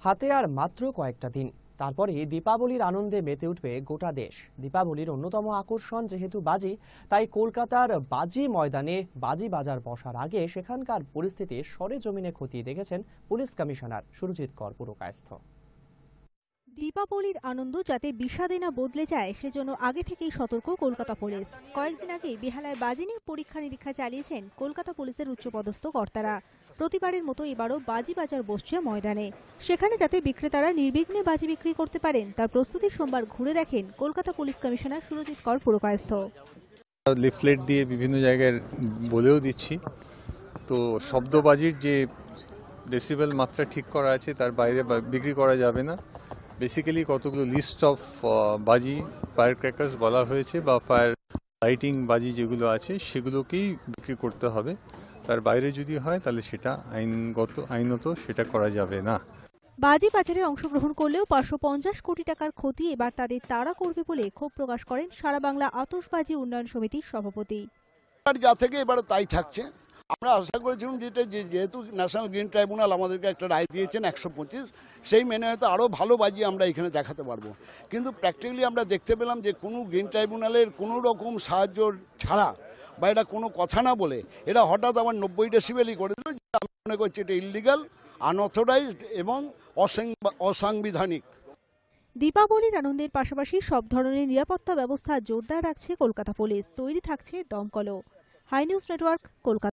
হাতে আর মাত্র কয়েকটা দিন, তারপরে দীপাবলির আনন্দে মেতে উঠবে গোটা দেশ। দীপাবলির অন্যতম আকর্ষণ যেহেতু বাজি, তাই কলকাতার বাজি ময়দানে বাজি বাজার বসার আগে সেখানকার পরিস্থিতি সরেজমিনে খতিয়ে দেখেছেন পুলিশ কমিশনার সুরজিৎ কর পুরকায়স্থ। দীপাবলির আনন্দ যাতে বিষাদে না বদলে যায় সেজন্য আগে থেকেই সতর্ক কলকাতা পুলিশ। কয়েকদিন আগে বেহালায় বাজি নিয়ে পরীক্ষা নিরীক্ষা চালিয়েছেন কলকাতা পুলিশের উচ্চপদস্থ কর্তারা। প্রতিবারের মতো এবারও বাজি বাজার বসছে ময়দানে। সেখানে যাতে বিক্রেতারা নির্বিঘ্নে বাজি বিক্রি করতে পারেন তার প্রস্তুতি সোমবার ঘুরে দেখেন কলকাতা পুলিশ কমিশনার সুরজিৎ কর পুরকায়স্থ। লিফলেট দিয়ে বিভিন্ন জায়গায় বলেও দিচ্ছি, তো শব্দবাজির যে ডেসিবেল মাত্রা ঠিক করা আছে তার বাইরে বিক্রি করা যাবে না। বেসিক্যালি কতগুলো লিস্ট অফ বাজি, ফায়ার ক্র্যাকার্স বলা হয়েছে বা ফায়ার লাইটিং বাজি যেগুলো আছে সেগুলোকেই বিক্রি করতে হবে। তার বাইরে যদি হয় তাহলে সেটা আইনত সেটা করা যাবে না। বাজি বাজারে অংশগ্রহণ করলেও 550 কোটি টাকার ক্ষতি এবার তাদের তাড়া করবে বলে ক্ষোভ প্রকাশ করেন সারা বাংলা আতশবাজি উন্নয়ন সমিতির সভাপতি। যা থেকে এবার তাই থাকছে। আমরা আশা করেছিলাম যেহেতু ন্যাশনাল গ্রিন ট্রাইব্যুনাল আমাদেরকে একটা রায় দিয়েছেন 125, সেই মেনে হয়তো আরও ভালো বাজি আমরা এখানে দেখাতে পারবো। কিন্তু প্র্যাকটিক্যালি আমরা দেখতে পেলাম যে কোনো গ্রিন ট্রাইব্যুনালের কোনো রকম সাহায্য ছাড়া বা এটা কোনো কথা না বলে এরা হঠাৎ আমার 90 ডেসিবেলই করে দিল। আমি মনে করছি এটা ইললিগাল, আনঅথরাইজড এবং অসাংবিধানিক। দীপাবলির আনন্দের পাশাপাশি সব ধরনের নিরাপত্তা ব্যবস্থা জোরদার রাখছে কলকাতা পুলিশ। তৈরি থাকছে দমকলও। Hi News Network, Kolkata.